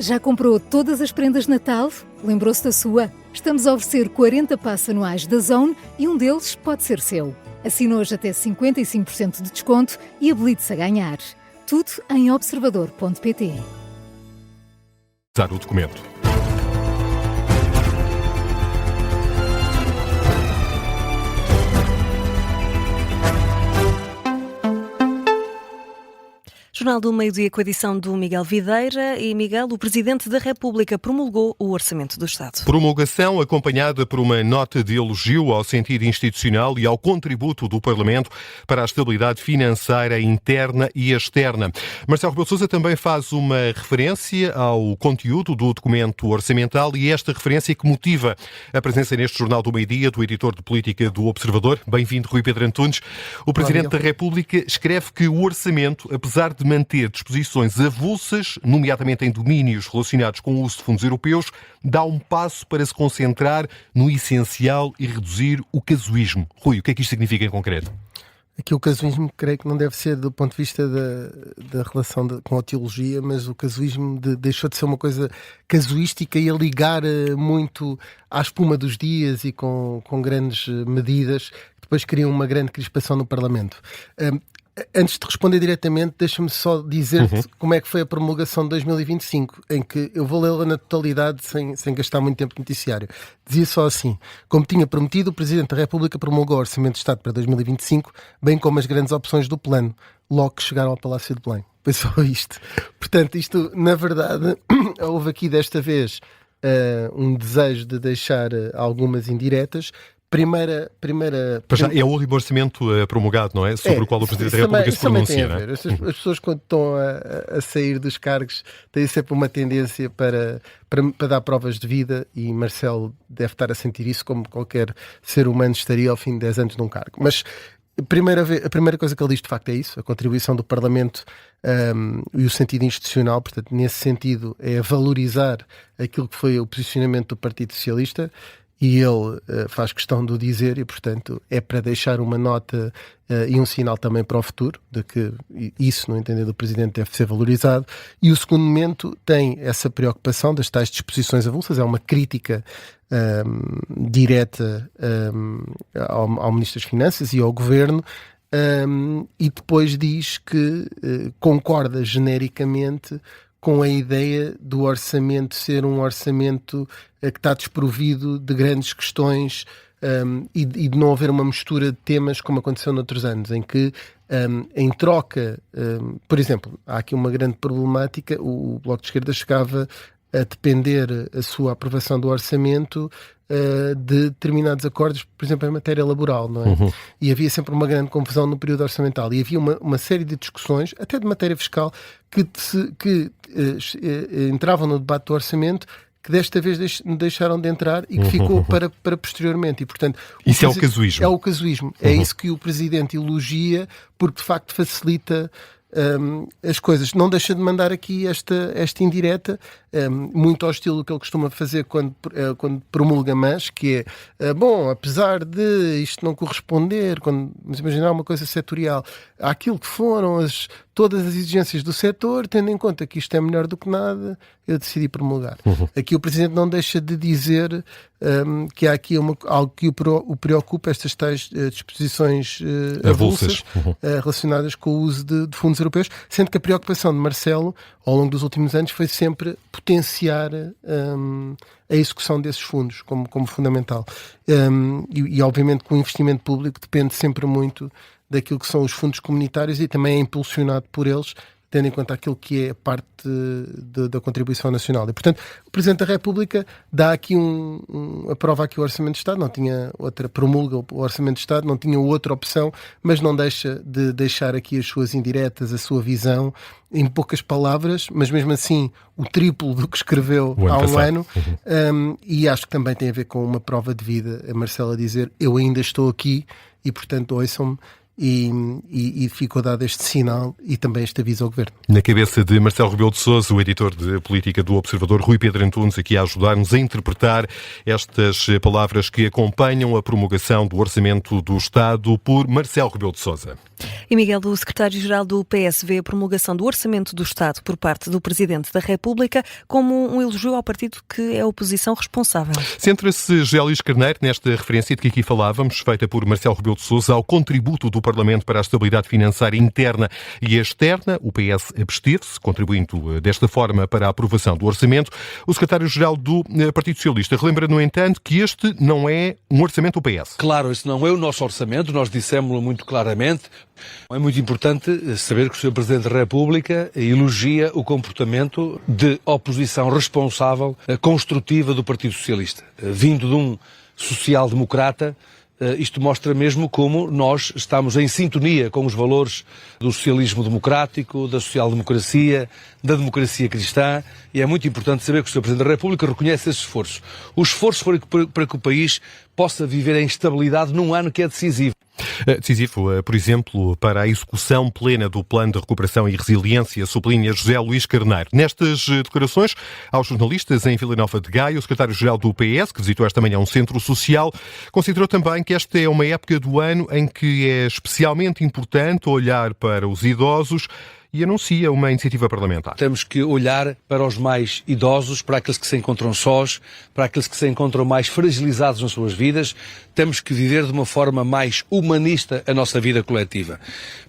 Já comprou todas as prendas de Natal? Lembrou-se da sua? Estamos a oferecer 40 passes anuais da Zone e um deles pode ser seu. Assine hoje até 55% de desconto e habilite-se a ganhar. Tudo em observador.pt. Dar o documento. Jornal do Meio-Dia com a edição do Miguel Videira. E, Miguel, o Presidente da República promulgou o Orçamento do Estado. Promulgação acompanhada por uma nota de elogio ao sentido institucional e ao contributo do Parlamento para a estabilidade financeira interna e externa. Marcelo Rebelo de Sousa também faz uma referência ao conteúdo do documento orçamental e esta referência que motiva a presença neste Jornal do Meio-Dia do editor de política do Observador. Bem-vindo, Rui Pedro Antunes. O Presidente da República escreve que o orçamento, apesar de manter disposições avulsas, nomeadamente em domínios relacionados com o uso de fundos europeus, dá um passo para se concentrar no essencial e reduzir o casuísmo. Rui, o que é que isto significa em concreto? Aqui o casuísmo creio que não deve ser do ponto de vista da relação com a teologia, mas o casuísmo deixou de ser uma coisa casuística e a ligar muito à espuma dos dias e com grandes medidas que depois criam uma grande crispação no Parlamento. Antes de responder diretamente, deixa-me só dizer-te como é que foi a promulgação de 2025, em que eu vou lê-la na totalidade sem gastar muito tempo de noticiário. Dizia só assim: como tinha prometido, o Presidente da República promulgou o Orçamento de Estado para 2025, bem como as grandes opções do plano, logo que chegaram ao Palácio de Belém. Foi só isto. Portanto, isto, na verdade, houve aqui desta vez um desejo de deixar algumas indiretas. Primeira... É o último orçamento promulgado, não é? Sobre o qual o Presidente da República se pronuncia, não é? As pessoas, quando estão a sair dos cargos, têm sempre uma tendência para dar provas de vida, e Marcelo deve estar a sentir isso como qualquer ser humano estaria ao fim de 10 anos num cargo. Mas a primeira coisa que ele diz, de facto, é isso: a contribuição do Parlamento e o sentido institucional. Portanto, nesse sentido, é valorizar aquilo que foi o posicionamento do Partido Socialista. E ele faz questão de o dizer e, portanto, é para deixar uma nota e um sinal também para o futuro, de que isso, no entender do Presidente, deve ser valorizado. E o segundo momento tem essa preocupação das tais disposições avulsas, é uma crítica direta ao Ministro das Finanças e ao Governo, e depois diz que concorda genericamente com a ideia do orçamento ser um orçamento que está desprovido de grandes questões e de não haver uma mistura de temas como aconteceu noutros anos, em que em troca, por exemplo, há aqui uma grande problemática: o Bloco de Esquerda chegava a depender a sua aprovação do orçamento de determinados acordos, por exemplo, em matéria laboral, não é? E havia sempre uma grande confusão no período orçamental, e havia uma série de discussões, até de matéria fiscal, que entravam no debate do orçamento, que desta vez deixaram de entrar e que ficou para posteriormente. E, portanto, isso é o casuísmo. É o casuísmo. É isso que o Presidente elogia, porque de facto facilita as coisas. Não deixa de mandar aqui esta indireta, muito ao estilo que ele costuma fazer quando promulga, mas que é bom, apesar de isto não corresponder, vamos imaginar uma coisa setorial, àquilo que foram todas as exigências do setor, tendo em conta que isto é melhor do que nada, eu decidi promulgar. Aqui o Presidente não deixa de dizer que há aqui algo que o preocupa, estas tais disposições avulsas relacionadas com o uso de fundos europeus, sendo que a preocupação de Marcelo, ao longo dos últimos anos, foi sempre potenciar a execução desses fundos como fundamental. E obviamente que o investimento público depende sempre muito daquilo que são os fundos comunitários e também é impulsionado por eles, tendo em conta aquilo que é a parte da contribuição nacional. E, portanto, o Presidente da República dá aqui aprova aqui o Orçamento de Estado, não tinha outra, promulga o Orçamento de Estado, não tinha outra opção, mas não deixa de deixar aqui as suas indiretas, a sua visão, em poucas palavras, mas mesmo assim o triplo do que escreveu há um ano. E acho que também tem a ver com uma prova de vida, a Marcela dizer: eu ainda estou aqui e, portanto, ouçam-me. E ficou dado este sinal e também este aviso ao Governo. Na cabeça de Marcelo Rebelo de Sousa, o editor de política do Observador, Rui Pedro Antunes, aqui a ajudar-nos a interpretar estas palavras que acompanham a promulgação do Orçamento do Estado por Marcelo Rebelo de Sousa. E Miguel, o secretário-geral do PS vê a promulgação do Orçamento do Estado por parte do Presidente da República como um elogio ao partido que é a oposição responsável. Centra-se José Luís Carneiro nesta referência de que aqui falávamos, feita por Marcelo Rebelo de Sousa, ao contributo do Parlamento para a estabilidade financeira interna e externa. O PS absteve-se, contribuindo desta forma para a aprovação do Orçamento. O secretário-geral do Partido Socialista relembra, no entanto, que este não é um orçamento do PS. Claro, esse não é o nosso orçamento, nós dissemos-lo muito claramente. É muito importante saber que o Sr. Presidente da República elogia o comportamento de oposição responsável, construtiva do Partido Socialista. Vindo de um social-democrata, isto mostra mesmo como nós estamos em sintonia com os valores do socialismo democrático, da social-democracia, da democracia cristã, e é muito importante saber que o Sr. Presidente da República reconhece esse esforço. O esforço para que o país possa viver em estabilidade num ano que é decisivo. Decisivo, por exemplo, para a execução plena do Plano de Recuperação e Resiliência, sublinha José Luís Carneiro. Nestas declarações aos jornalistas em Vila Nova de Gaia, o secretário-geral do PS, que visitou esta manhã um centro social, considerou também que esta é uma época do ano em que é especialmente importante olhar para os idosos e anuncia uma iniciativa parlamentar. Temos que olhar para os mais idosos, para aqueles que se encontram sós, para aqueles que se encontram mais fragilizados nas suas vidas. Temos que viver de uma forma mais humanista a nossa vida coletiva.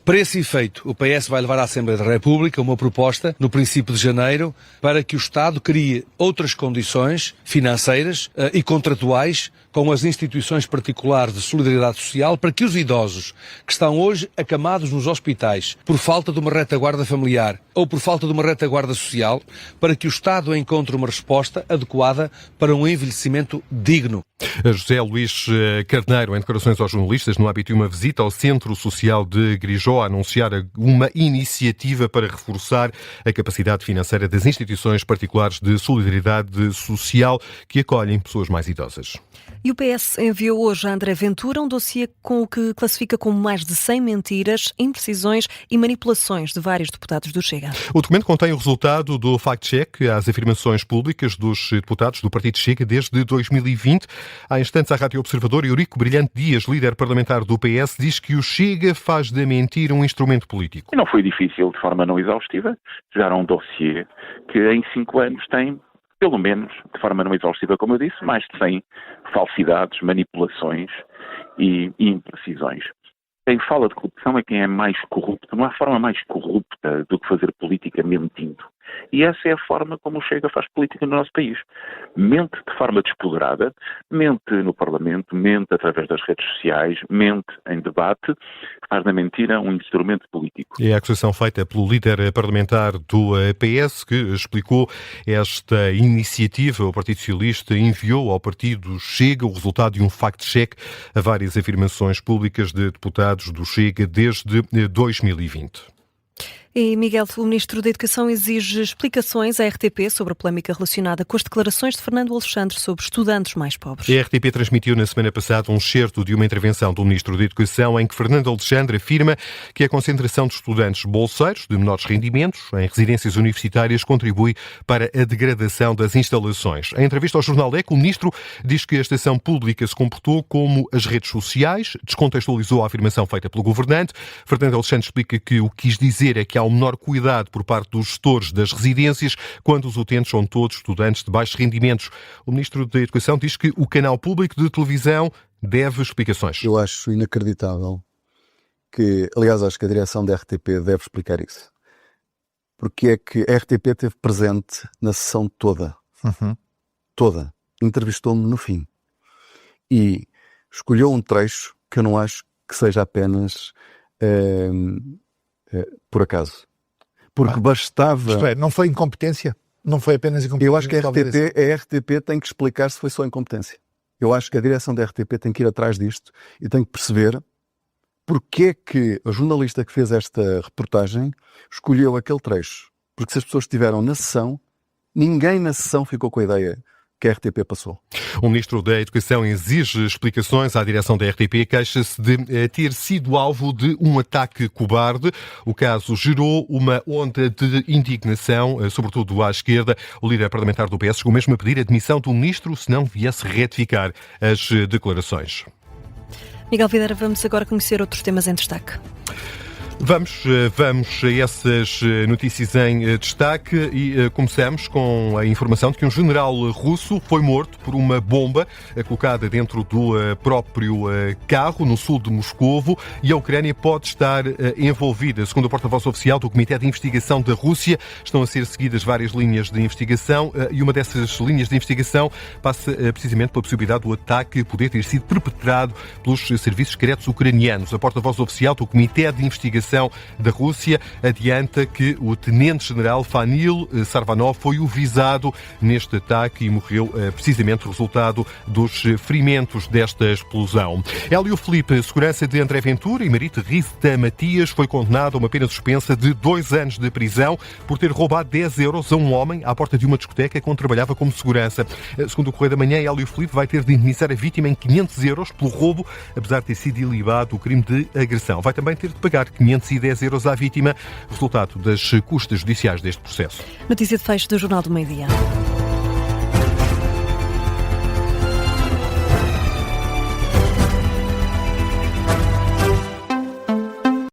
Para esse efeito, o PS vai levar à Assembleia da República uma proposta, no princípio de janeiro, para que o Estado crie outras condições financeiras e contratuais com as instituições particulares de solidariedade social para que os idosos que estão hoje acamados nos hospitais por falta de uma retaguarda familiar ou por falta de uma retaguarda social, para que o Estado encontre uma resposta adequada para um envelhecimento digno. José Luís Carneiro, em declarações aos jornalistas, no âmbito de uma visita ao Centro Social de Grijó, a anunciar uma iniciativa para reforçar a capacidade financeira das instituições particulares de solidariedade social que acolhem pessoas mais idosas. E o PS enviou hoje a André Ventura um dossiê com o que classifica como mais de 100 mentiras, imprecisões e manipulações de vários deputados do Chega. O documento contém o resultado do fact-check às afirmações públicas dos deputados do Partido Chega desde 2020. Há instantes, à Rádio Observador, Eurico Brilhante Dias, líder parlamentar do PS, diz que o Chega faz da mentira um instrumento político. Não foi difícil, de forma não exaustiva, chegar a um dossiê que em 5 anos tem, pelo menos, de forma não exaustiva, como eu disse, mais de 100 falsidades, manipulações e imprecisões. Quem fala de corrupção é quem é mais corrupto. Não há forma mais corrupta do que fazer política mentindo. E essa é a forma como o Chega faz política no nosso país. Mente de forma despoderada, mente no Parlamento, mente através das redes sociais, mente em debate, faz da mentira um instrumento político. É a acusação feita pelo líder parlamentar do PS, que explicou esta iniciativa. O Partido Socialista enviou ao Partido Chega o resultado de um fact-check a várias afirmações públicas de deputados do Chega desde 2020. E, Miguel, o Ministro da Educação exige explicações à RTP sobre a polémica relacionada com as declarações de Fernando Alexandre sobre estudantes mais pobres. A RTP transmitiu na semana passada um excerto de uma intervenção do Ministro da Educação em que Fernando Alexandre afirma que a concentração de estudantes bolseiros de menores rendimentos em residências universitárias contribui para a degradação das instalações. Em entrevista ao jornal ECO, o Ministro diz que a estação pública se comportou como as redes sociais, descontextualizou a afirmação feita pelo governante. Fernando Alexandre explica que o que quis dizer é que há um menor cuidado por parte dos gestores das residências quando os utentes são todos estudantes de baixos rendimentos. O Ministro da Educação diz que o canal público de televisão deve explicações. Eu acho inacreditável que, aliás, acho que a direção da RTP deve explicar isso. Porque é que a RTP esteve presente na sessão toda. Toda. Entrevistou-me no fim. E escolheu um trecho que eu não acho que seja apenas por acaso. Porque bastava... Isto é, não foi incompetência? Não foi apenas incompetência? Eu acho que a RTP tem que explicar se foi só incompetência. Eu acho que a direção da RTP tem que ir atrás disto e tem que perceber porque é que a jornalista que fez esta reportagem escolheu aquele trecho. Porque se as pessoas estiveram na sessão, ninguém na sessão ficou com a ideia que a RTP passou. O Ministro da Educação exige explicações à direção da RTP, queixa-se de ter sido alvo de um ataque cobarde. O caso gerou uma onda de indignação, sobretudo à esquerda. O líder parlamentar do PS chegou mesmo a pedir a demissão do Ministro se não viesse retificar as declarações. Miguel Videira, vamos agora conhecer outros temas em destaque. Vamos a essas notícias em destaque e começamos com a informação de que um general russo foi morto por uma bomba colocada dentro do próprio carro no sul de Moscovo e a Ucrânia pode estar envolvida. Segundo o porta-voz oficial do Comitê de Investigação da Rússia, estão a ser seguidas várias linhas de investigação e uma dessas linhas de investigação passa precisamente pela possibilidade do ataque poder ter sido perpetrado pelos serviços secretos ucranianos. A porta-voz oficial do Comitê de Investigação da Rússia adianta que o tenente-general Fanil Sarvanov foi o visado neste ataque e morreu precisamente resultado dos ferimentos desta explosão. Hélio Felipe, segurança de André Ventura e Marita Rita Matias foi condenado a uma pena suspensa de 2 anos de prisão por ter roubado 10 euros a um homem à porta de uma discoteca onde trabalhava como segurança. Segundo o Correio da Manhã, Hélio Felipe vai ter de indemnizar a vítima em 500 euros pelo roubo, apesar de ter sido ilibado o crime de agressão. Vai também ter de pagar 510 euros à vítima, resultado das custas judiciais deste processo. Notícia de fecho do Jornal do Meio-Dia.